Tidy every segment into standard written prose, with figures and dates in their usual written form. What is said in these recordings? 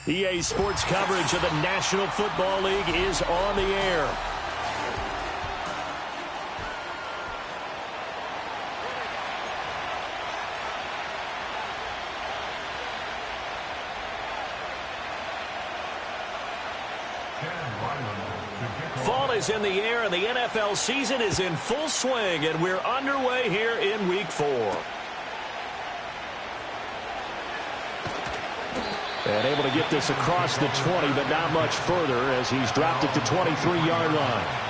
EA Sports coverage of the National Football League is on the air. Fall is in the air, and the NFL season is in full swing, and we're underway here in Week 4. And able to get this across the 20, but not much further as he's dropped it to 23-yard line.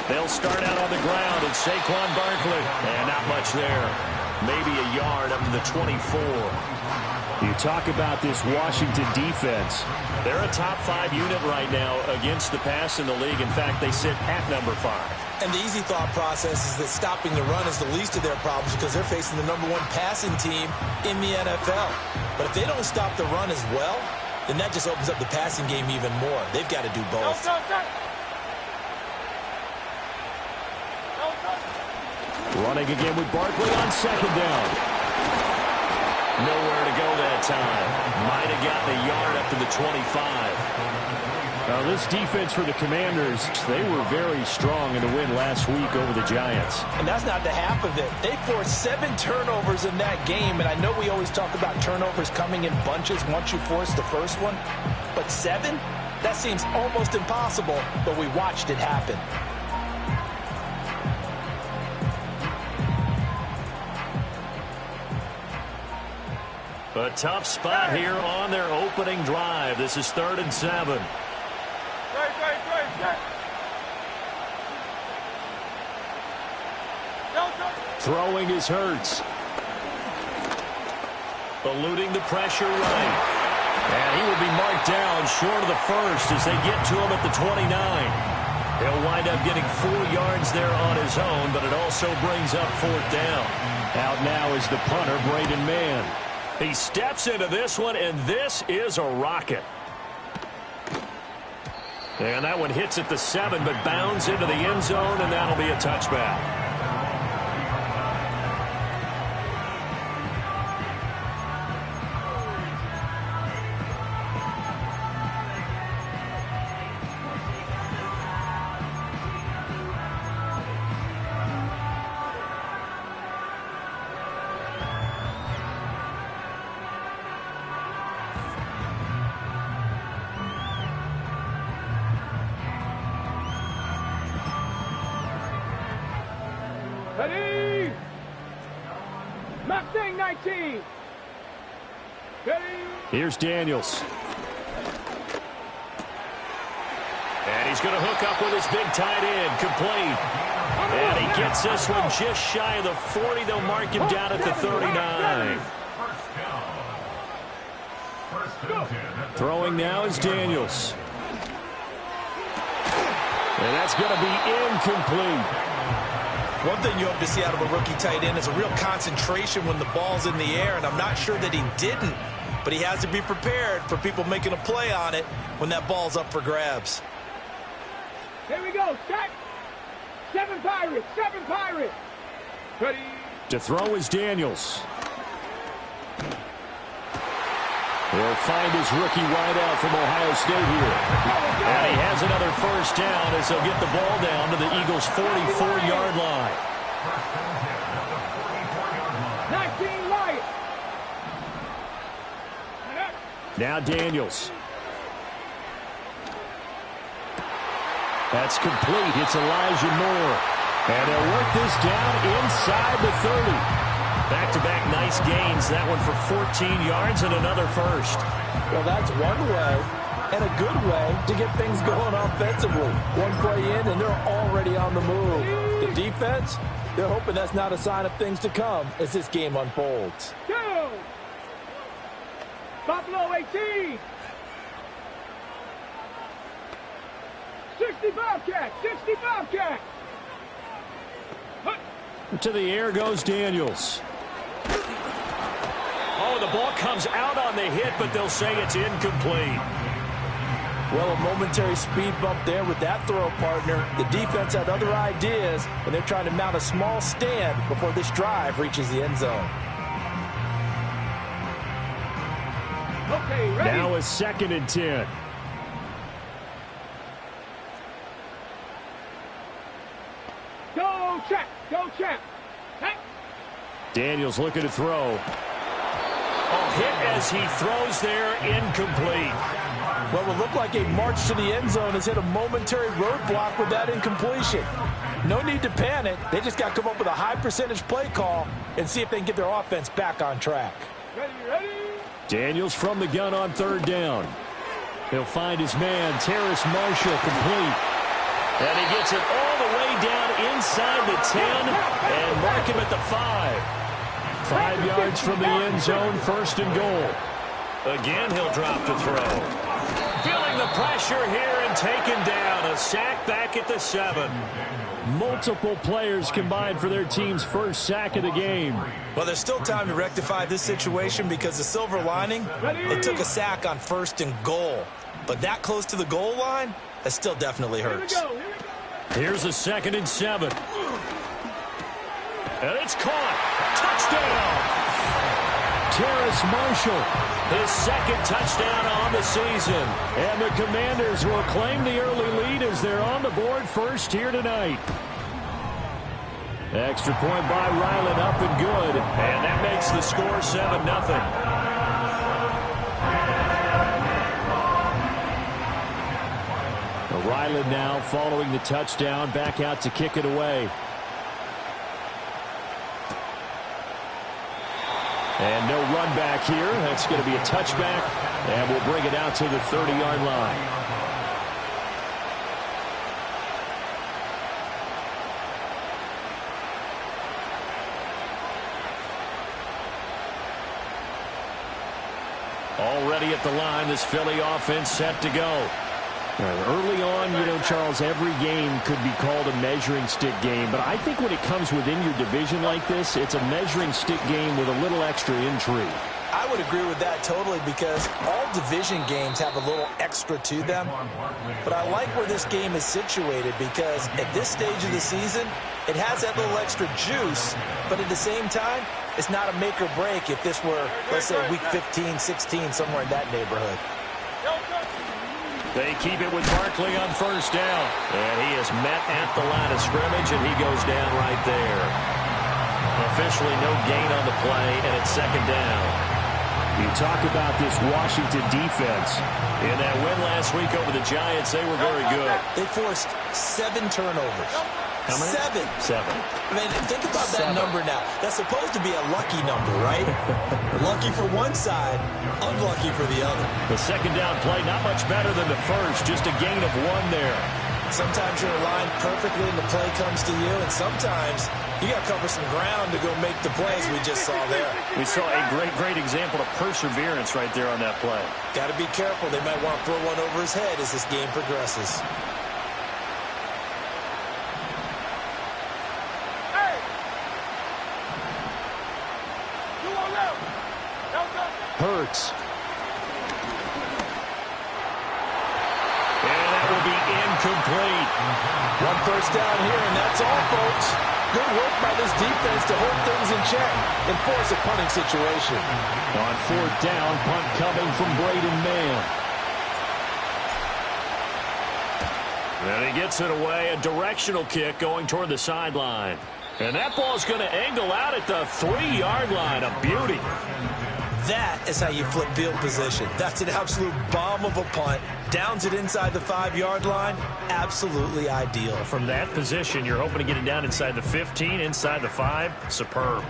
They'll start out on the ground, and Saquon Barkley. And not much there. Maybe a yard up to the 24. You talk about this Washington defense. They're a top 5 unit right now against the pass in the league. In fact, they sit at number 5. And the easy thought process is that stopping the run is the least of their problems because they're facing the number 1 passing team in the NFL. But if they don't stop the run as well, then that just opens up the passing game even more. They've got to do both. Running again with Barkley on second down. Nowhere to go that time. Might have gotten a yard up to the 25. Now this defense for the Commanders, they were very strong in the win last week over the Giants. And that's not the half of it. They forced 7 turnovers in that game, and I know we always talk about turnovers coming in bunches once you force the first one. But 7? That seems almost impossible, but we watched it happen. A tough spot here on their opening drive. This is 3rd and 7. Throwing is Hurts. Eluding the pressure right. And he will be marked down short of the first as they get to him at the 29. He'll wind up getting 4 yards there on his own, but it also brings up 4th down. Out now is the punter, Braden Mann. He steps into this one, and this is a rocket. And that one hits at the 7, but bounds into the end zone, and that'll be a touchback. Ready? Mustang 19. Ready? Here's Daniels. And he's going to hook up with his big tight end, complete. And he gets this one just shy of the 40. They'll mark him down at the 39. Throwing now is Daniels. And that's going to be incomplete. One thing you hope to see out of a rookie tight end is a real concentration when the ball's in the air, and I'm not sure that he didn't, but he has to be prepared for people making a play on it when that ball's up for grabs. Here we go, set. 7 Pirates, 7 Pirates. Ready? To throw is Daniels. He'll find his rookie wideout from Ohio State here. And he has another first down as they'll get the ball down to the Eagles' 44-yard line. 19 right. Now Daniels. That's complete. It's Elijah Moore. And they'll work this down inside the 30. Back-to-back nice gains. That one for 14 yards and another first. Well, that's one way and a good way to get things going offensively. One play in, and they're already on the move. The defense, they're hoping that's not a sign of things to come as this game unfolds. 2. Buffalo 18. 65 catch, 65 catch. To the air goes Daniels. Oh, the ball comes out on the hit, but they'll say it's incomplete. Well, a momentary speed bump there with that throw, partner. The defense had other ideas, and they're trying to mount a small stand before this drive reaches the end zone. Okay, ready? Now a 2nd and 10. Go, check. Go, check. Hey. Daniels looking to throw. Oh, hit as he throws there, incomplete. What will look like a march to the end zone has hit a momentary roadblock with that incompletion. No need to panic. They just got to come up with a high percentage play call and see if they can get their offense back on track. Ready. Daniels from the gun on 3rd down. He'll find his man, Terrace Marshall, complete. And he gets it all the way down inside the 10 and mark him at the 5. 5 yards from the end zone, 1st and goal. Again, he'll drop to throw. Feeling the pressure here and taken down. A sack back at the 7. Multiple players combined for their team's first sack of the game. Well, there's still time to rectify this situation because the silver lining, it took a sack on 1st and goal. But that close to the goal line, that still definitely hurts. Here's a 2nd and 7. And it's caught. Touchdown. Terrace Marshall, his 2nd touchdown on the season. And the Commanders will claim the early lead as they're on the board first here tonight. Extra point by Ryland, up and good. And that makes the score 7-0. Ryland now following the touchdown, back out to kick it away. And no run back here. That's going to be a touchback, and we'll bring it out to the 30-yard line. Already at the line, this Philly offense set to go. Early on, you know, Charles, every game could be called a measuring stick game. But I think when it comes within your division like this, it's a measuring stick game with a little extra intrigue. I would agree with that totally because all division games have a little extra to them. But I like where this game is situated because at this stage of the season, it has that little extra juice. But at the same time, it's not a make or break if this were, let's say, week 15, 16, somewhere in that neighborhood. They keep it with Barkley on 1st down. And he is met at the line of scrimmage, and he goes down right there. Officially no gain on the play, and it's 2nd down. You talk about this Washington defense. In that win last week over the Giants, they were very good. They forced 7 turnovers. How many? 7. I mean, think about that number now. That's supposed to be a lucky number, right? Lucky for one side, unlucky for the other. The 2nd down play, not much better than the first, just a gain of 1 there. Sometimes you're aligned perfectly and the play comes to you, and sometimes you got to cover some ground to go make the plays we just saw there. We saw a great example of perseverance right there on that play. Got to be careful. They might want to throw one over his head as this game progresses. Hurts. And that will be incomplete. 1 first down here, and that's all, folks. Good work by this defense to hold things in check and force a punting situation. On 4th down, punt coming from Braden Mann. And he gets it away, a directional kick going toward the sideline. And that ball's going to angle out at the 3-yard line. A beauty. That is how you flip field position. That's an absolute bomb of a punt. Downs it inside the 5-yard line. Absolutely ideal. From that position, you're hoping to get it down inside the 15, inside the 5. Superb.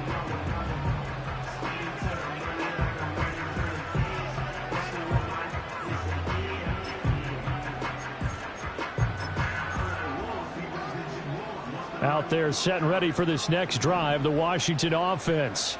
Out there set and ready for this next drive, the Washington offense.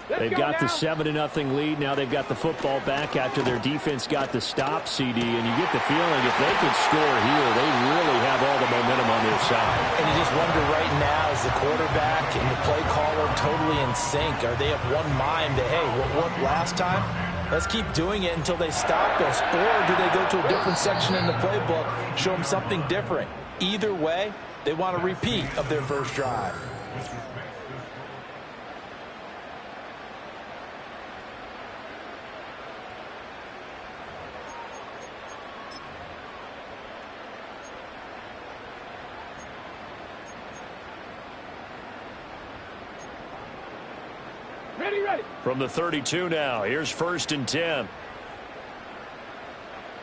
They've got the 7-0 lead. Now they've got the football back after their defense got the stop, CD. And you get the feeling if they could score here, they really have all the momentum on their side. And you just wonder right now, is the quarterback and the play caller totally in sync? Are they of one mind that, hey, what worked last time? Let's keep doing it until they stop us. Or do they go to a different section in the playbook, show them something different? Either way, they want a repeat of their first drive. Ready. From the 32 now, here's 1st and 10.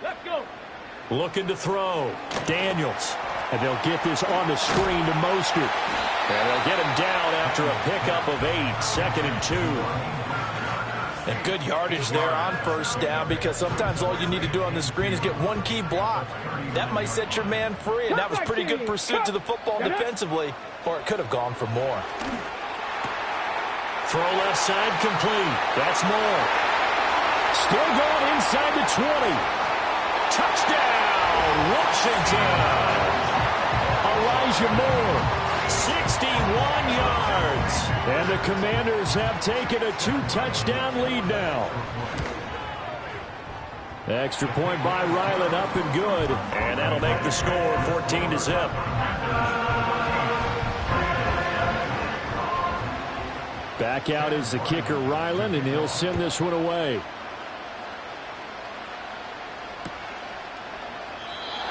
Let's go. Looking to throw. Daniels. And they'll get this on the screen to Mostert. And they'll get him down after a pickup of 8, 2nd and 2. And good yardage there on first down, because sometimes all you need to do on the screen is get one key block. That might set your man free, and that was pretty good pursuit to the football defensively, or it could have gone for more. Throw left side complete. That's Moore. Still going inside the 20. Touchdown, Washington. Elijah Moore, 61 yards. And the Commanders have taken a 2-touchdown lead now. Extra point by Ryland, up and good. And that'll make the score 14-0. Back out is the kicker, Ryland, and he'll send this one away.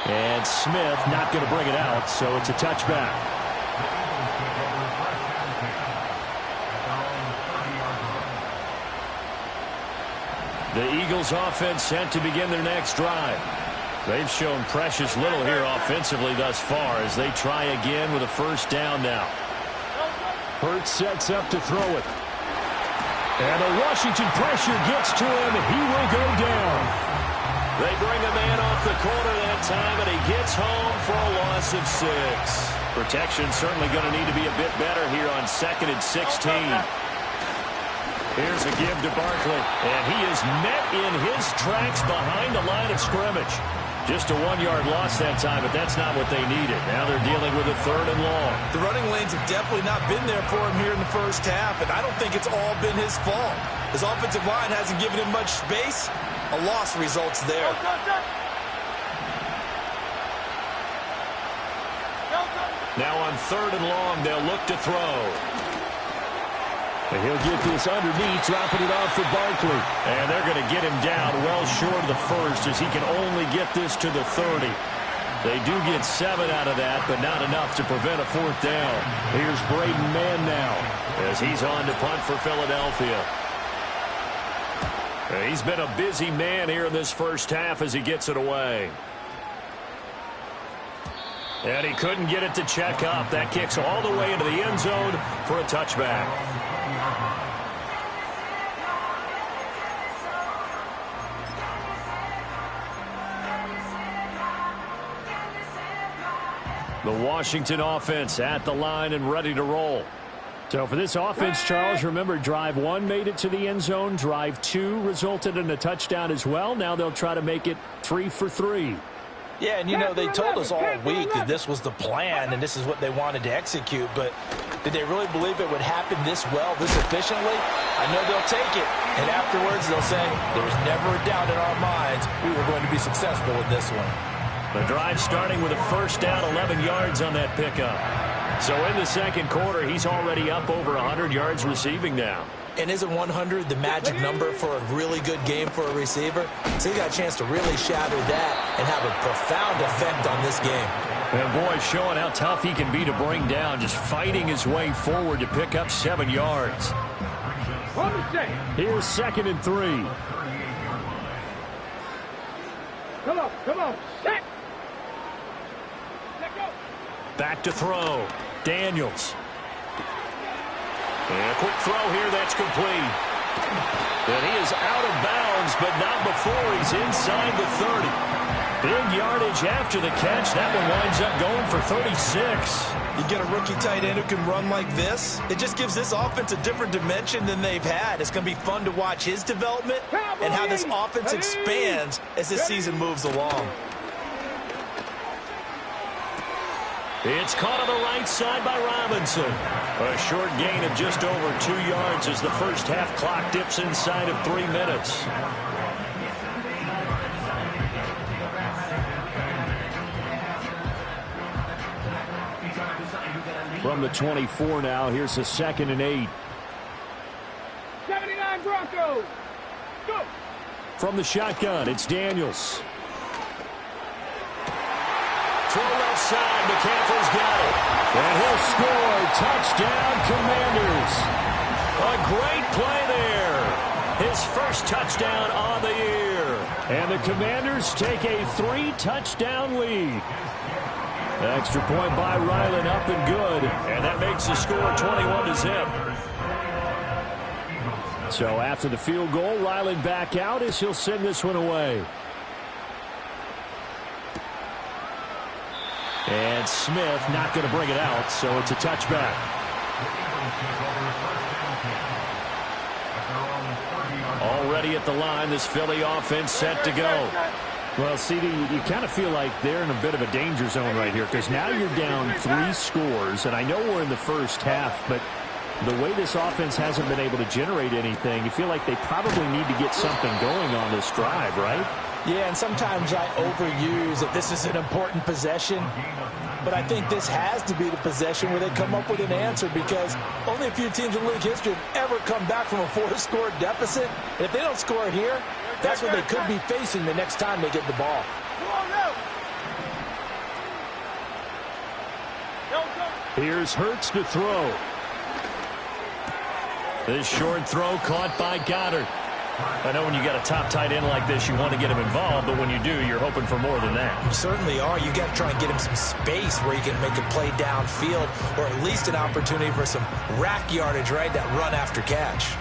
And Smith not going to bring it out, so it's a touchback. The Eagles offense set to begin their next drive. They've shown precious little here offensively thus far as they try again with a first down now. Hurts sets up to throw it. And the Washington pressure gets to him. He will go down. They bring a man off the corner that time, and he gets home for a loss of 6. Protection certainly going to need to be a bit better here on 2nd and 16. Here's a give to Barkley, and he is met in his tracks behind the line of scrimmage. Just a 1-yard loss that time, but that's not what they needed. Now they're dealing with a 3rd and long. The running lanes have definitely not been there for him here in the first half, and I don't think it's all been his fault. His offensive line hasn't given him much space. A loss results there. Now on 3rd and long, they'll look to throw. And he'll get this underneath, dropping it off for Barkley. And they're going to get him down well short of the first as he can only get this to the 30. They do get 7 out of that, but not enough to prevent a 4th down. Here's Braden Mann now as he's on to punt for Philadelphia. And he's been a busy man here in this first half as he gets it away. And he couldn't get it to check up. That kicks all the way into the end zone for a touchback. The Washington offense at the line and ready to roll. So for this offense, Charles, remember, drive 1 made it to the end zone. Drive 2 resulted in a touchdown as well. Now they'll try to make it 3 for 3. Yeah, and you know, they told us all week that this was the plan and this is what they wanted to execute, but did they really believe it would happen this well, this efficiently? I know they'll take it, and afterwards they'll say, there's never a doubt in our minds we were going to be successful with this one. The drive starting with a first down, 11 yards on that pickup. So in the second quarter, he's already up over 100 yards receiving now. And isn't 100 the magic number for a really good game for a receiver? So he got a chance to really shatter that and have a profound effect on this game. And boy, showing how tough he can be to bring down, just fighting his way forward to pick up 7 yards. Here's 2nd and 3. Come on, set. Let go. Back to throw. Daniels. And a quick throw here, that's complete. And he is out of bounds, but not before he's inside the 30. Big yardage after the catch. That one winds up going for 36. You get a rookie tight end who can run like this, it just gives this offense a different dimension than they've had. It's going to be fun to watch his development and how this offense expands as this season moves along. It's caught on the right side by Robinson. A short gain of just over 2 yards as the first half clock dips inside of 3 minutes. From the 24 now, here's a 2nd and 8. 79 Broncos. Go. From the shotgun, it's Daniels. Throw left side, McCaffrey's got it. And he'll score. Touchdown, Commanders. A great play there. His first touchdown on the year. And the Commanders take a 3-touchdown lead. Extra point by Ryland, up and good. And that makes the score 21-0. So after the field goal, Ryland back out as he'll send this one away. And Smith not going to bring it out, so it's a touchback. Already at the line, this Philly offense set to go. Well, CD, you kind of feel like they're in a bit of a danger zone right here because now you're down 3 scores, and I know we're in the first half, but the way this offense hasn't been able to generate anything, you feel like they probably need to get something going on this drive, right? Yeah, and sometimes I overuse that this is an important possession, but I think this has to be the possession where they come up with an answer because only a few teams in league history have ever come back from a 4-score deficit. And if they don't score here, that's what they could be facing the next time they get the ball. Here's Hurts to throw. This short throw caught by Goddard. I know when you got a top tight end like this, you want to get him involved, but when you do, you're hoping for more than that. You certainly are. You got to try and get him some space where he can make a play downfield or at least an opportunity for some rack yardage, right? That run after catch.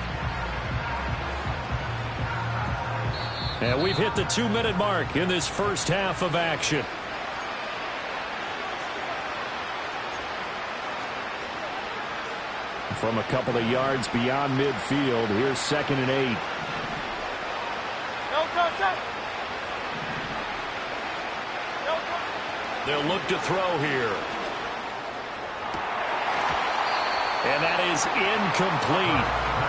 And we've hit the 2-minute mark in this first half of action. From a couple of yards beyond midfield, here's 2nd and 8. They'll look to throw here. And that is incomplete.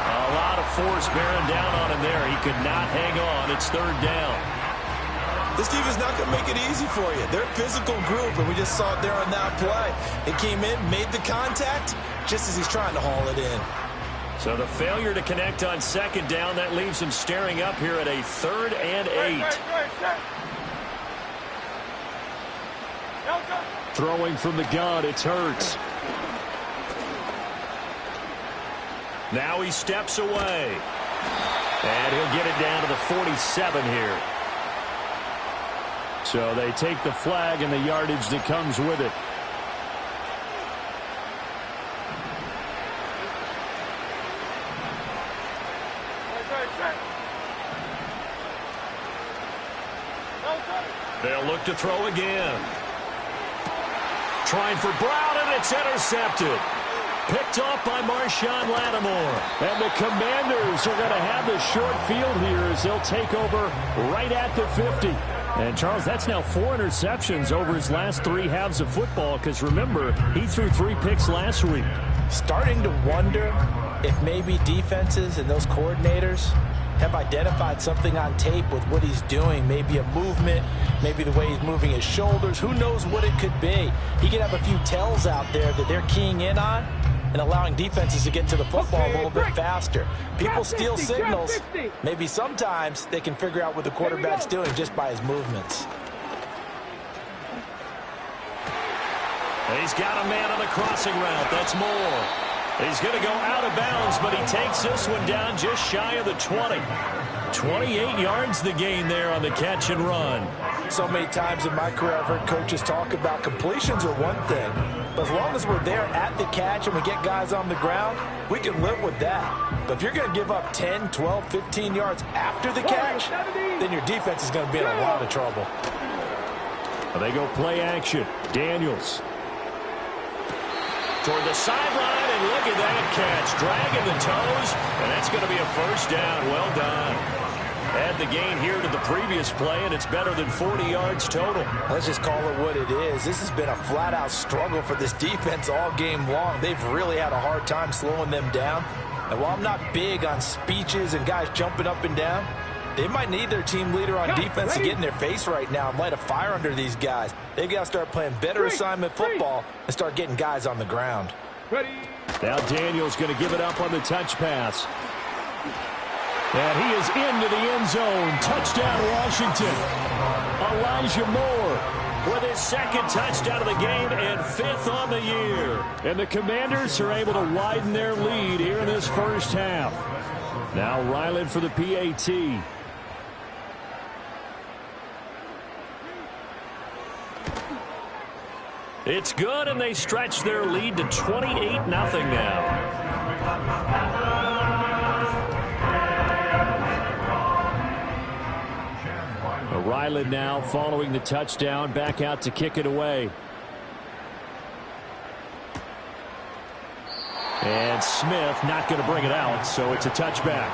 A lot of force bearing down on him there. He could not hang on. It's 3rd down. This team is not going to make it easy for you. They're a physical group, and we just saw it there on that play. It came in, made the contact, just as he's trying to haul it in. So the failure to connect on 2nd down, that leaves him staring up here at a 3rd and 8. Throwing from the gun, it's Hurts. Now he steps away. And he'll get it down to the 47 here. So they take the flag and the yardage that comes with it. They'll look to throw again. Trying for Brown, and it's intercepted. Picked off by Marshawn Lattimore. And the Commanders are going to have the short field here as they'll take over right at the 50. And, Charles, that's now 4 interceptions over his last 3 halves of football because, remember, he threw 3 picks last week. Starting to wonder if maybe defenses and those coordinators have identified something on tape with what he's doing. Maybe a movement, maybe the way he's moving his shoulders. Who knows what it could be? He could have a few tells out there that they're keying in on and allowing defenses to get to the football a little bit faster. People steal signals. Maybe sometimes they can figure out what the quarterback's doing just by his movements. He's got a man on the crossing route. That's Moore. He's going to go out of bounds, but he takes this one down just shy of the 20. 28 yards the gain there on the catch and run. So many times in my career I've heard coaches talk about completions are one thing, but as long as we're there at the catch and we get guys on the ground, we can live with that. But if you're going to give up 10, 12, 15 yards after the catch, then your defense is going to be in a lot of trouble. They go play action. Daniels. Toward the sideline, and look at that catch. Dragging the toes, and that's going to be a first down. Well done. Add the gain here to the previous play, and it's better than 40 yards total. Let's just call it what it is. This has been a flat-out struggle for this defense all game long. They've really had a hard time slowing them down. And while I'm not big on speeches and guys jumping up and down, they might need their team leader on defense to get in their face right now and light a fire under these guys. They've got to start playing better assignment football and start getting guys on the ground. Now Daniels going to give it up on the touch pass. And he is into the end zone. Touchdown, Washington. Elijah Moore with his second touchdown of the game and 5th on the year. And the Commanders are able to widen their lead here in this first half. Now Ryland for the PAT. It's good, and they stretch their lead to 28-0 now. Ryland now following the touchdown, back out to kick it away. And Smith not going to bring it out, so it's a touchback.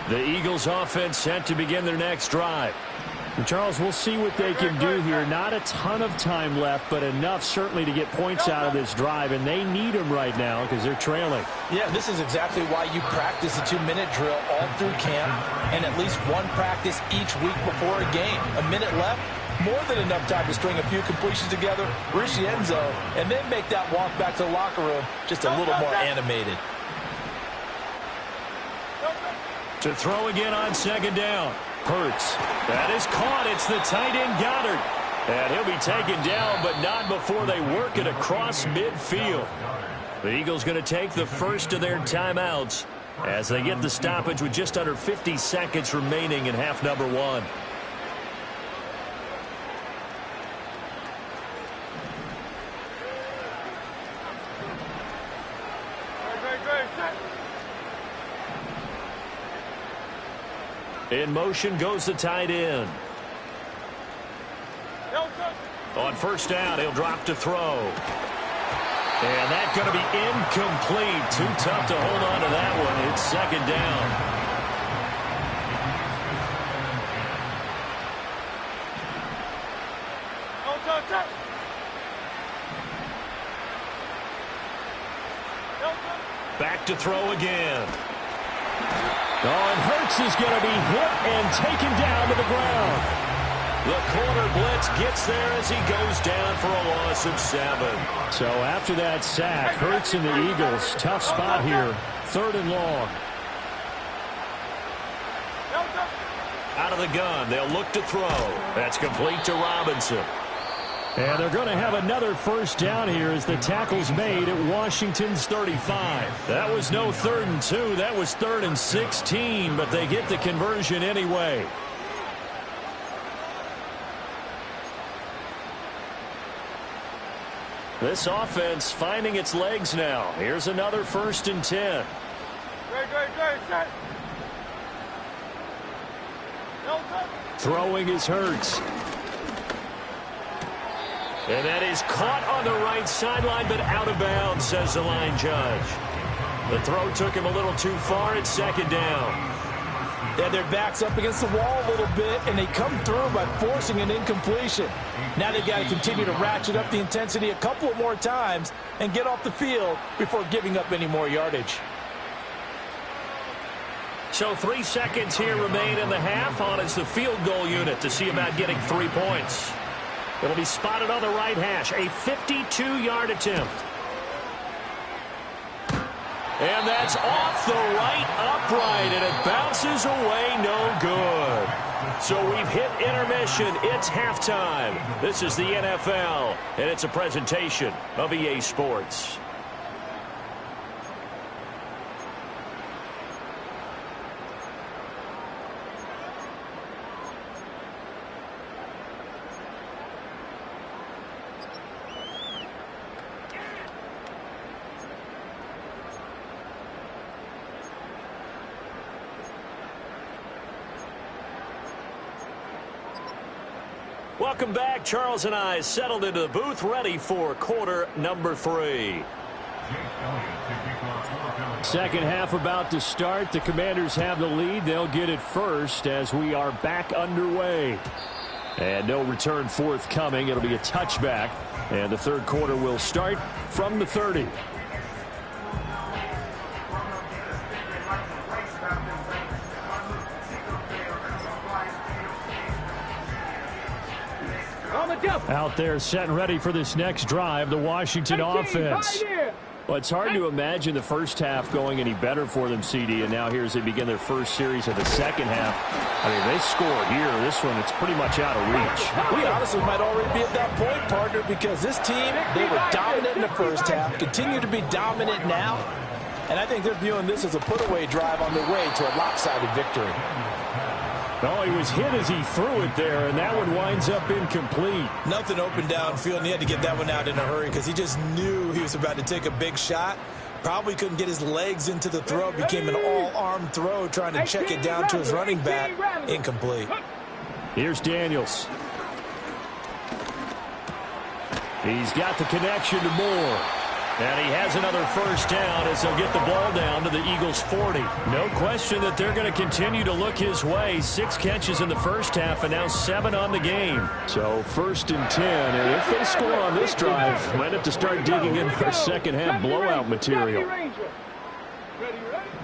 The Eagles offense set to begin their next drive. And Charles, we'll see what they can do here. Not a ton of time left, but enough certainly to get points out of this drive, and they need them right now because they're trailing. Yeah, this is exactly why you practice a 2-minute drill all through camp and at least one practice each week before a game. A minute left, more than enough time to string a few completions together, reach the end zone, and then make that walk back to the locker room just a little more animated. To throw again on second down. Hurts. That is caught. It's the tight end Goddard. And he'll be taken down, but not before they work it across midfield. The Eagles going to take the first of their timeouts as they get the stoppage with just under 50 seconds remaining in half number 1. In motion goes the tight end. On first down, he'll drop to throw. And that's going to be incomplete. Too tough to hold on to that one. It's second down. Back to throw again. Oh, and Hurts is going to be hit and taken down to the ground. The corner blitz gets there as he goes down for a loss of 7. So after that sack, Hurts and the Eagles, tough spot here. 3rd and long. Out of the gun, they'll look to throw. That's complete to Robinson. And they're going to have another first down here as the tackle's made at Washington's 35. That was no 3rd and 2. That was 3rd and 16, but they get the conversion anyway. This offense finding its legs now. Here's another 1st and 10. Throwing is Hurts. And that is caught on the right sideline, but out of bounds, says the line judge. The throw took him a little too far. It's second down. They had their backs up against the wall a little bit, and they come through by forcing an incompletion. Now they've got to continue to ratchet up the intensity a couple of more times and get off the field before giving up any more yardage. So 3 seconds here remain in the half. On is the field goal unit to see about getting 3 points. It'll be spotted on the right hash. A 52-yard attempt. And that's off the right upright, and it bounces away, no good. So we've hit intermission. It's halftime. This is the NFL, and it's a presentation of EA Sports. Welcome back. Charles and I settled into the booth, ready for quarter number 3. Second half about to start. The Commanders have the lead. They'll get it first as we are back underway. And no return forthcoming. It'll be a touchback. And the third quarter will start from the 30. Out there set and ready for this next drive, the Washington offense. Well, it's hard to imagine the first half going any better for them, CD, and now here as they begin their first series of the second half. I mean, they score here. This one, it's pretty much out of reach. We honestly might already be at that point, partner, because this team, they were dominant in the first half, continue to be dominant now, and I think they're viewing this as a put-away drive on their way to a lopsided victory. Oh, he was hit as he threw it there, and that one winds up incomplete. Nothing open downfield, and he had to get that one out in a hurry because he just knew he was about to take a big shot. Probably couldn't get his legs into the throw. It became an all-arm throw trying to check it down to his running back. Incomplete. Here's Daniels. He's got the connection to Moore. And he has another first down as they'll get the ball down to the Eagles' 40. No question that they're going to continue to look his way. 6 catches in the first half and now 7 on the game. So 1st and 10. And if they score on this drive, might have to start digging in for second half blowout material.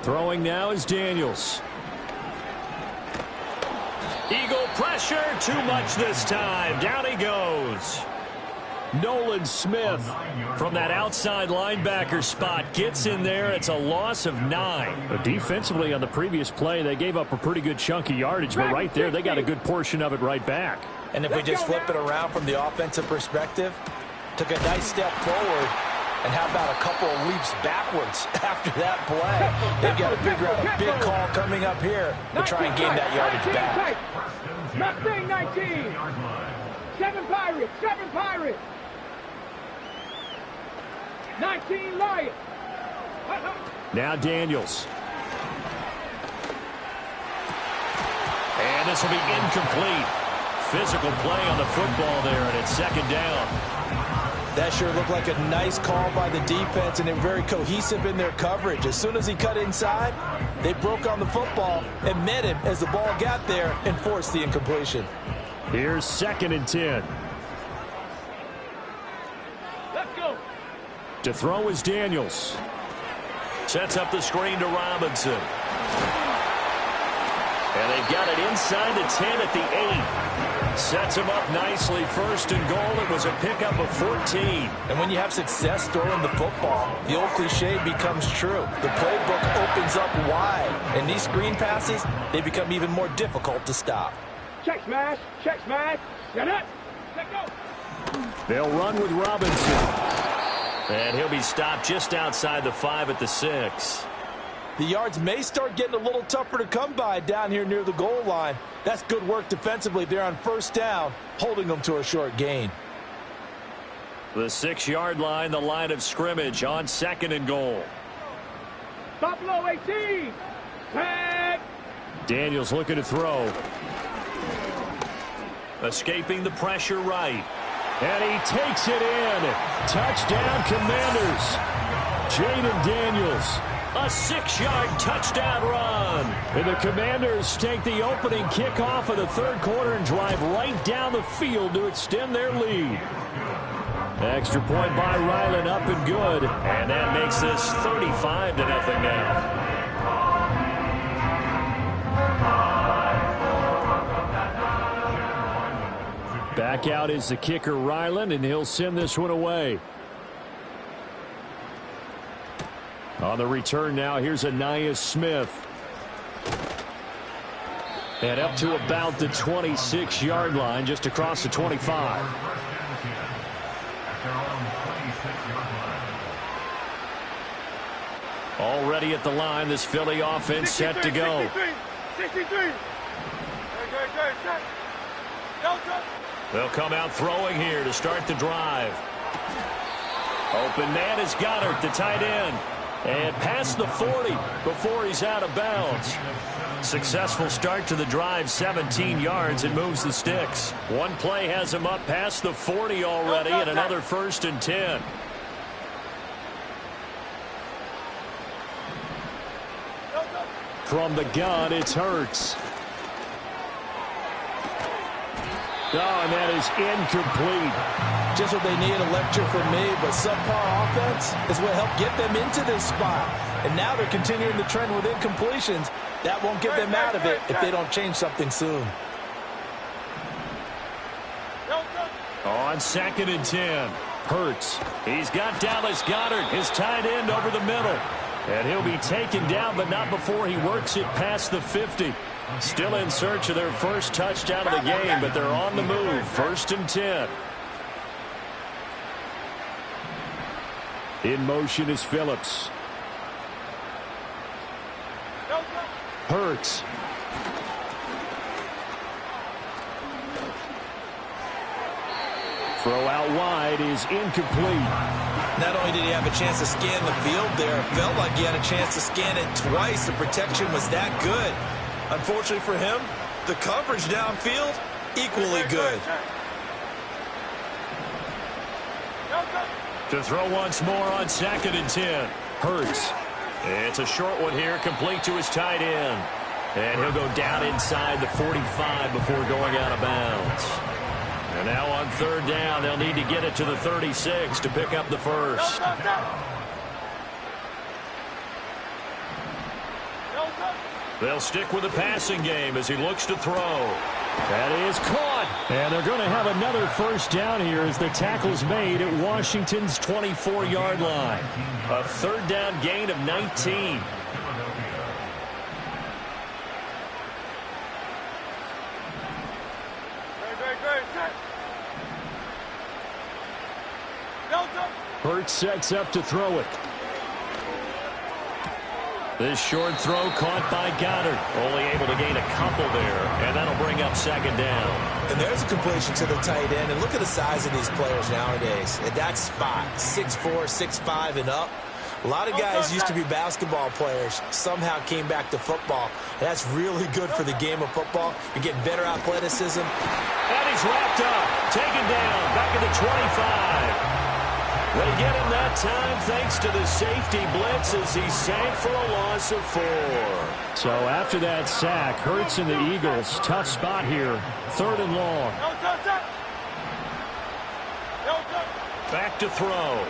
Throwing now is Daniels. Eagle pressure, too much this time. Down he goes. Nolan Smith from that outside linebacker spot gets in there. It's a loss of 9. But defensively on the previous play, they gave up a pretty good chunk of yardage, but right there they got a good portion of it right back. And if we just flip it around from the offensive perspective, took a nice step forward, and how about a couple of leaps backwards after that play? They've got to figure out a big call coming up here to try and gain that yardage back. Mustang 19. 7 Pirates. 7 Pirates. 19 Lions. Now Daniels. And this will be incomplete. Physical play on the football there, and it's second down. That sure looked like a nice call by the defense, and they're very cohesive in their coverage. As soon as he cut inside, they broke on the football and met him as the ball got there and forced the incompletion. Here's 2nd and 10. Let's go. To throw is Daniels. Sets up the screen to Robinson. And they've got it inside the 10 at the 8. Sets him up nicely. 1st and goal. It was a pickup of 14. And when you have success throwing the football, the old cliche becomes true. The playbook opens up wide. And these screen passes, they become even more difficult to stop. Check smash. Check smash. Get it. Let go. They'll run with Robinson. And he'll be stopped just outside the 5 at the 6. The yards may start getting a little tougher to come by down here near the goal line. That's good work defensively there on 1st down, holding them to a short gain. The 6-yard line, the line of scrimmage on 2nd and goal. Buffalo 18. Tag. Daniels looking to throw. Escaping the pressure right. And he takes it in. Touchdown, Commanders. Jaden Daniels. A 6-yard touchdown run. And the Commanders take the opening kickoff of the third quarter and drive right down the field to extend their lead. Extra point by Ryland, up and good. And that makes this 35-0 now. Back out is the kicker, Ryland, and he'll send this one away. On the return now, here's Ainias Smith. And up to about the 26-yard line, just across the 25. Already at the line, this Philly offense set to go. 63. They'll come out throwing here to start the drive. Open man is Goddard, the tight end. And past the 40 before he's out of bounds. Successful start to the drive, 17 yards, and moves the sticks. One play has him up past the 40 already, and another 1st and 10. From the gun, it's Hurts. Oh, and that is incomplete. Just what they need, a lecture from me, but subpar offense is what helped get them into this spot. And now they're continuing the trend with incompletions. That won't get them out of it if they don't change something soon. On 2nd and 10, Hurts. He's got Dallas Goedert, his tight end, over the middle. And he'll be taken down, but not before he works it past the 50. Still in search of their first touchdown of the game, but they're on the move. 1st and 10. In motion is Phillips. Hurts. Throw out wide is incomplete. Not only did he have a chance to scan the field there, it felt like he had a chance to scan it twice. The protection was that good. Unfortunately for him, the coverage downfield, equally good. To throw once more on 2nd and 10. Hurts. It's a short one here, complete to his tight end. And he'll go down inside the 45 before going out of bounds. And now on 3rd down, they'll need to get it to the 36 to pick up the first. They'll stick with the passing game as he looks to throw. That is caught. And they're going to have another 1st down here as the tackle's made at Washington's 24-yard line. A 3rd down gain of 19. Hurts sets up to throw it. This short throw caught by Goddard. Only able to gain a couple there, and that'll bring up 2nd down. And there's a completion to the tight end. And look at the size of these players nowadays. At that spot, 6'4", 6'5", and up. A lot of guys used to be basketball players, somehow came back to football. That's really good for the game of football. You're getting better athleticism. And he's wrapped up, taken down, back at the 25. They get him that time thanks to the safety blitz as he sank for a loss of 4. So after that sack, Hurts and the Eagles, tough spot here. 3rd and long. Back to throw.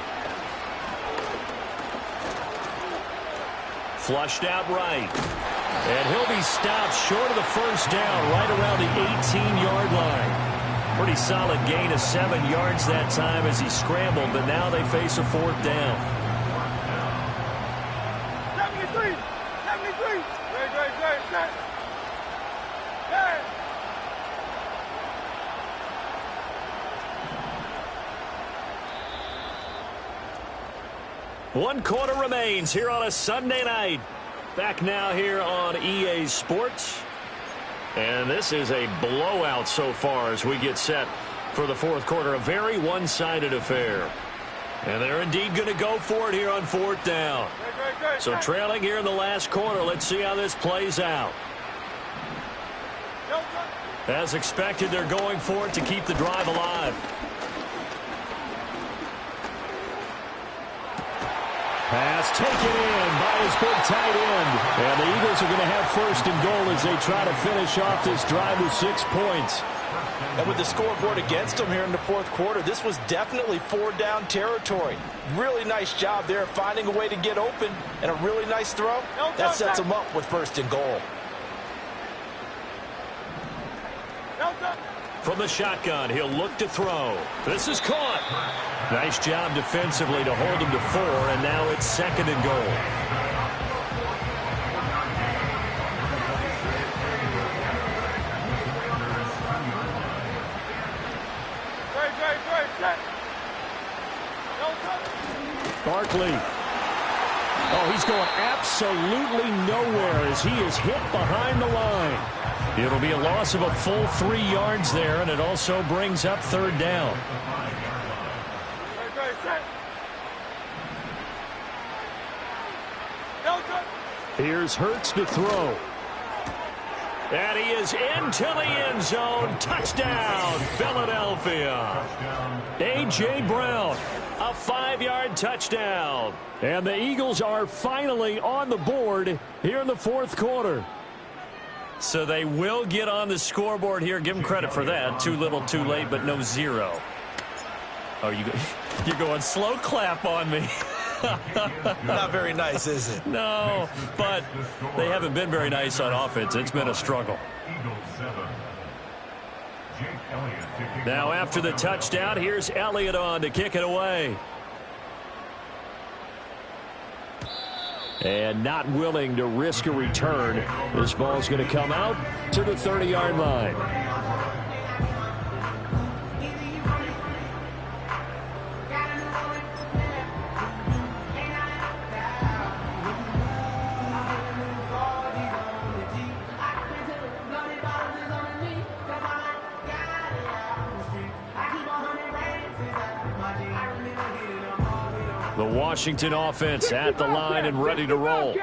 Flushed out right. And he'll be stopped short of the 1st down right around the 18-yard line. Pretty solid gain of 7 yards that time as he scrambled, but now they face a 4th down. 73. Great. One quarter remains here on a Sunday night. Back now here on EA Sports. And this is a blowout so far as we get set for the 4th quarter. A very one-sided affair. And they're indeed going to go for it here on 4th down. So trailing here in the last quarter. Let's see how this plays out. As expected, they're going for it to keep the drive alive. Pass taken in by his big tight end. And the Eagles are going to have 1st and goal as they try to finish off this drive with 6 points. And with the scoreboard against them here in the 4th quarter, this was definitely 4-down territory. Really nice job there finding a way to get open, and a really nice throw. That sets them up with 1st and goal. From the shotgun, he'll look to throw. This is caught. Nice job defensively to hold him to 4, and now it's 2nd and goal. Barkley. Oh, he's going absolutely nowhere as he is hit behind the line. It'll be a loss of a full 3 yards there, and it also brings up 3rd down. Here's Hurts to throw. And he is into the end zone. Touchdown, Philadelphia. A.J. Brown, a 5-yard touchdown. And the Eagles are finally on the board here in the fourth quarter. So they will get on the scoreboard here. Give them credit for that. Too little, too late, but no zero. Oh, you're going slow clap on me. Not very nice, is it? No, but they haven't been very nice on offense. It's been a struggle. Now after the touchdown, here's Elliott on to kick it away. And not willing to risk a return. This ball's going to come out to the 30-yard line. The Washington offense at the line and ready to roll.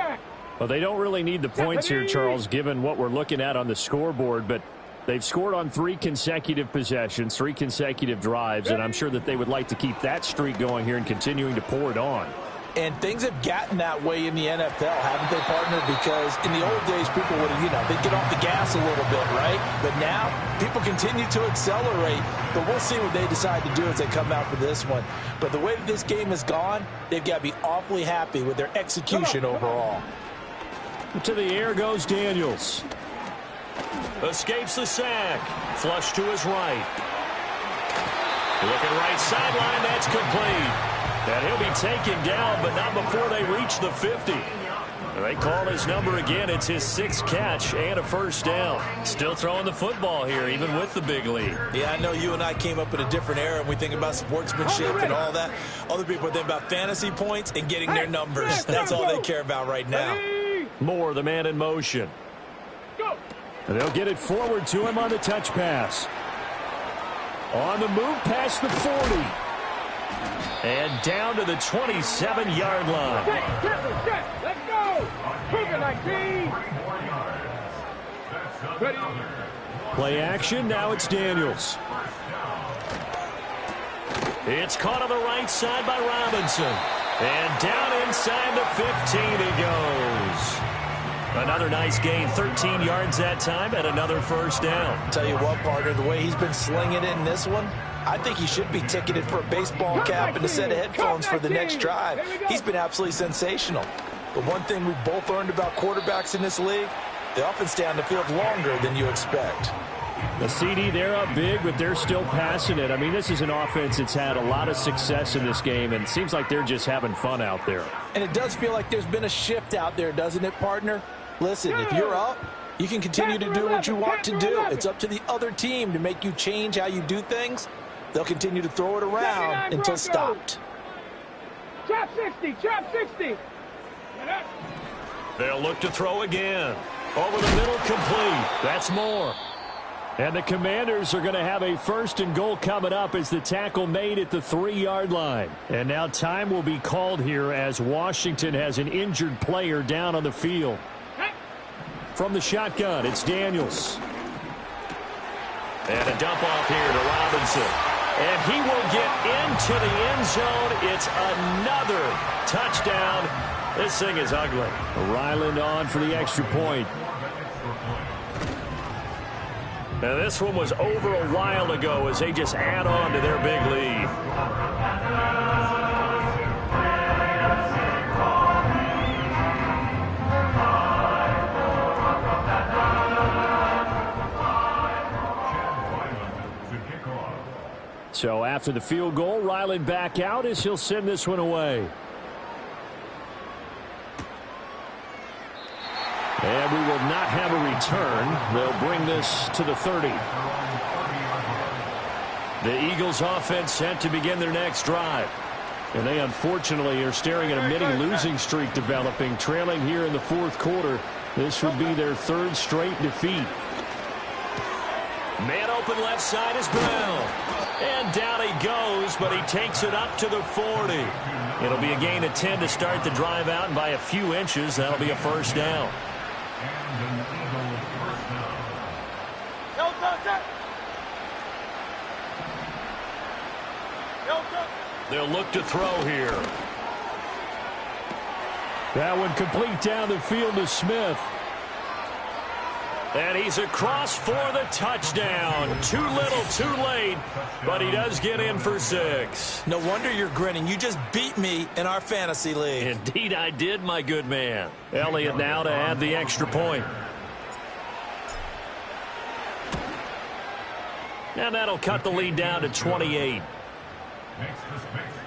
Well, they don't really need the points here, Charles, given what we're looking at on the scoreboard, but they've scored on 3 consecutive possessions, 3 consecutive drives, and I'm sure that they would like to keep that streak going here and continuing to pour it on. And things have gotten that way in the NFL, haven't they, partner? Because in the old days, people would have, they'd get off the gas a little bit, right? But now, people continue to accelerate. But we'll see what they decide to do as they come out for this one. But the way that this game has gone, they've got to be awfully happy with their execution overall. To the air goes Daniels. Escapes the sack. Flush to his right. Looking right sideline, that's complete. And he'll be taken down, but not before they reach the 50. They call his number again. It's his 6th catch and a first down. Still throwing the football here, even with the big lead. Yeah, I know you and I came up in a different era, and we think about sportsmanship and all that. Other people think about fantasy points and getting their numbers. That's all they care about right now. Moore, the man in motion. And they'll get it forward to him on the touch pass. On the move past the 40. And down to the 27-yard line. Let's go. Move it, 19. Play action. Now it's Daniels. It's caught on the right side by Robinson. And down inside the 15 he goes. Another nice gain, 13 yards that time, and another first down. Tell you what, partner, the way he's been slinging it in this one, I think he should be ticketed for a baseball cap and a set of headphones for the next drive. He's been absolutely sensational. But one thing we've both learned about quarterbacks in this league, they often stay on the field longer than you expect. The CD, they're up big, but they're still passing it. I mean, this is an offense that's had a lot of success in this game, and it seems like they're just having fun out there. And it does feel like there's been a shift out there, doesn't it, partner? Listen, if you're up, you can continue to do what you want to do. It's up to the other team to make you change how you do things. They'll continue to throw it around until stopped. Chop 60, chop 60. They'll look to throw again. Over the middle, complete. That's Moore. And the Commanders are going to have a 1st and goal coming up as the tackle made at the 3-yard line. And now time will be called here as Washington has an injured player down on the field. From the shotgun, it's Daniels. And a dump off here to Robinson. And he will get into the end zone. It's another touchdown. This thing is ugly. Ryland on for the extra point. Now this one was over a while ago as they just add on to their big lead. So after the field goal, Ryland back out as he'll send this one away. And we will not have a return. They'll bring this to the 30. The Eagles offense set to begin their next drive. And they unfortunately are staring at a mini losing streak developing, trailing here in the fourth quarter. This would be their 3rd straight defeat. Man open left side is Brown. And down he goes, but he takes it up to the 40. It'll be a gain of 10 to start the drive out, and by a few inches, that'll be a first down. They'll look to throw here. That one complete down the field to Smith. And he's across for the touchdown. Too little, too late, but he does get in for 6. No wonder you're grinning. You just beat me in our fantasy league. Indeed I did, my good man. Elliott now to add the extra point. And that'll cut the lead down to 28. Makes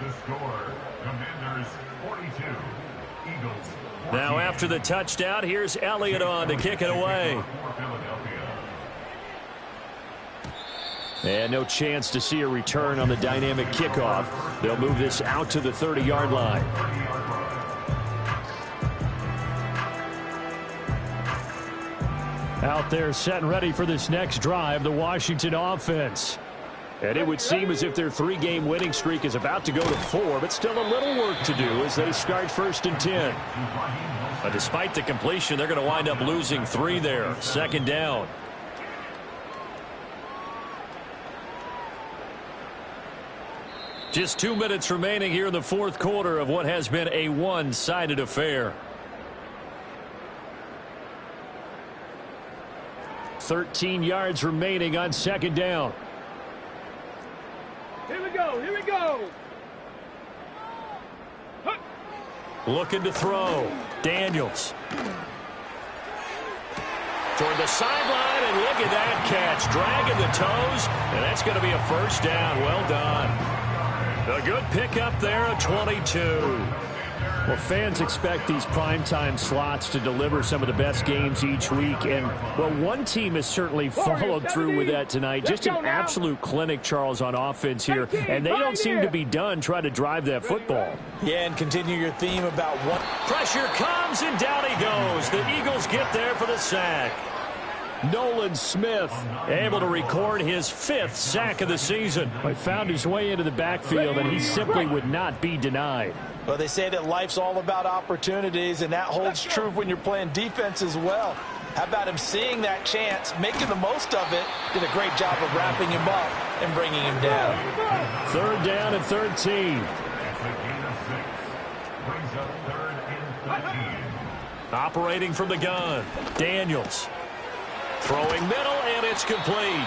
the score. Commanders 42. Eagles 48. Now after the touchdown, here's Elliott on to kick it away. And no chance to see a return on the dynamic kickoff. They'll move this out to the 30-yard line. Out there set and ready for this next drive, the Washington offense. And it would seem as if their 3-game winning streak is about to go to 4, but still a little work to do as they start 1st and 10. But despite the completion, they're going to wind up losing 3 there. 2nd down. Just 2 minutes remaining here in the 4th quarter of what has been a one-sided affair. 13 yards remaining on 2nd down. Here we go. Here we go. Looking to throw. Daniels. Toward the sideline, and look at that catch. Dragging the toes, and that's going to be a first down. Well done. A good pickup there at 22. Well, fans expect these primetime slots to deliver some of the best games each week. And, well, one team has certainly followed through with that tonight. Just an absolute clinic, Charles, on offense here. And they don't seem to be done trying to drive that football. Yeah, and continue your theme about what. Pressure comes, and down he goes. The Eagles get there for the sack. Nolan Smith able to record his 5th sack of the season. He found his way into the backfield, and he simply would not be denied. Well, they say that life's all about opportunities, and that holds true when you're playing defense as well. How about him seeing that chance, making the most of it, did a great job of wrapping him up and bringing him down. 3rd down and 13. Operating from the gun, Daniels. Throwing middle, and it's complete.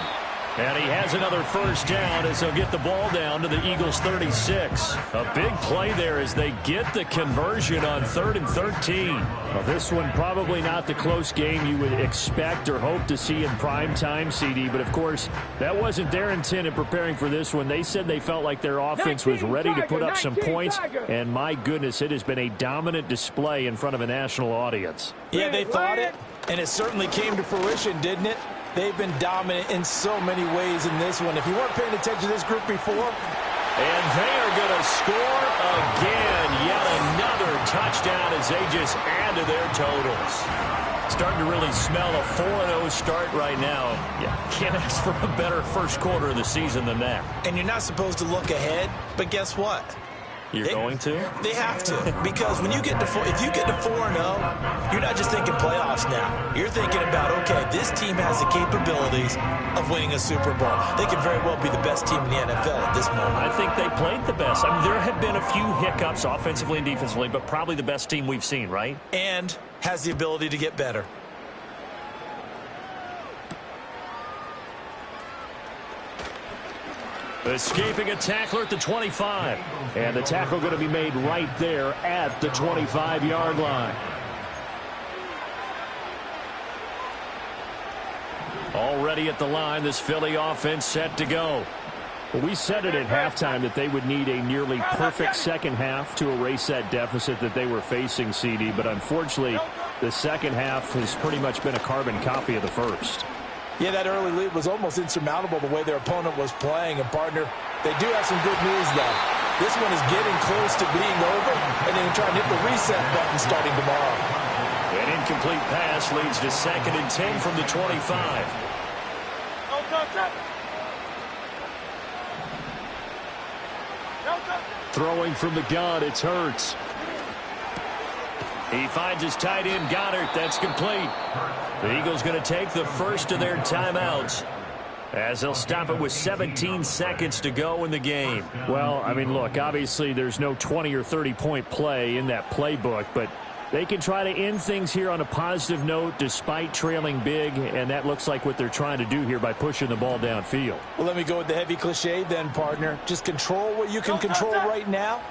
And he has another first down as they'll get the ball down to the Eagles' 36. A big play there as they get the conversion on 3rd and 13. Well, this one probably not the close game you would expect or hope to see in prime time, CD. But, of course, that wasn't their intent in preparing for this one. They said they felt like their offense was ready to put up some points. And, my goodness, it has been a dominant display in front of a national audience. Yeah, they thought it, and it certainly came to fruition, didn't it? They've been dominant in so many ways in this one. If you weren't paying attention to this group before. And they are going to score again. Yet another touchdown as they just add to their totals. Starting to really smell a 4-0 start right now. Yeah, can't ask for a better first quarter of the season than that. And you're not supposed to look ahead, but guess what? You're going to? They have to, because when you get to if you get to 4-0, you're not just thinking playoffs now. You're thinking about, okay, this team has the capabilities of winning a Super Bowl. They could very well be the best team in the NFL at this moment. I think they played the best. I mean, there have been a few hiccups offensively and defensively, but probably the best team we've seen, right? And has the ability to get better. Escaping a tackler at the 25. And the tackle going to be made right there at the 25-yard line. Already at the line, this Philly offense set to go. Well, we said it at halftime that they would need a nearly perfect second half to erase that deficit that they were facing, CD. But unfortunately, the second half has pretty much been a carbon copy of the first. Yeah, that early lead was almost insurmountable the way their opponent was playing. And, partner, they do have some good news, though. This one is getting close to being over, and they can try and hit the reset button starting tomorrow. An incomplete pass leads to 2nd and 10 from the 25. Throwing from the gun, it's Hurts. He finds his tight end, Goddard. That's complete. The Eagles going to take the first of their timeouts, as they'll stop it with 17 seconds to go in the game. Well, I mean, look, obviously there's no 20 or 30-point play in that playbook, but they can try to end things here on a positive note despite trailing big, and that looks like what they're trying to do here by pushing the ball downfield. Well, let me go with the heavy cliche then, partner. Just control what you can control right now,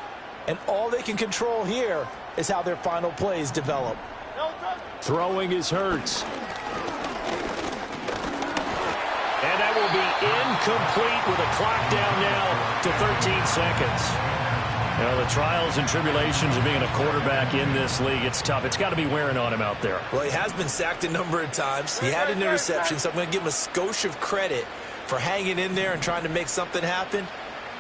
and all they can control here is how their final plays develop. Throwing is Hurts. And that will be incomplete with a clock down now to 13 seconds. You know, the trials and tribulations of being a quarterback in this league, it's tough. It's got to be wearing on him out there. Well, he has been sacked a number of times. He had an interception, so I'm going to give him a skosh of credit for hanging in there and trying to make something happen,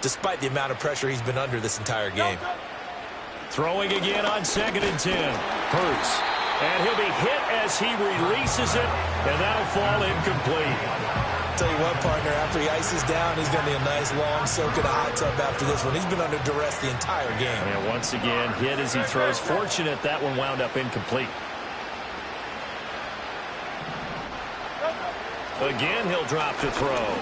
despite the amount of pressure he's been under this entire game. Throwing again on 2nd and 10. Hurts. And he'll be hit as he releases it, and that'll fall incomplete. Tell you what, partner, after he ices down, he's going to be a nice long soak in a hot tub after this one. He's been under duress the entire game. And once again, hit as he throws. Fortunate that one wound up incomplete. Again, he'll drop to throw.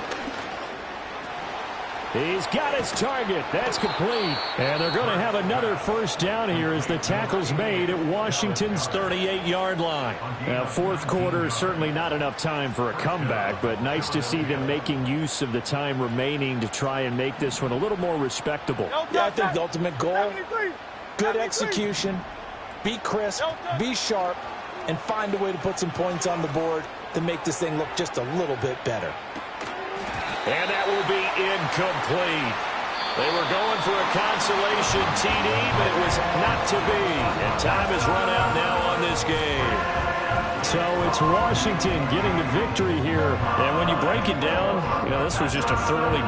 He's got his target. That's complete. And they're going to have another first down here as the tackle's made at Washington's 38-yard line. Now, fourth quarter, certainly not enough time for a comeback, but nice to see them making use of the time remaining to try and make this one a little more respectable. Yeah, I think the ultimate goal, good execution, be crisp, be sharp, and find a way to put some points on the board to make this thing look just a little bit better. And that will be incomplete. They were going for a consolation TD, but it was not to be. And time is run out now on this game. So it's Washington getting the victory here. And when you break it down, you know, this was just a thoroughly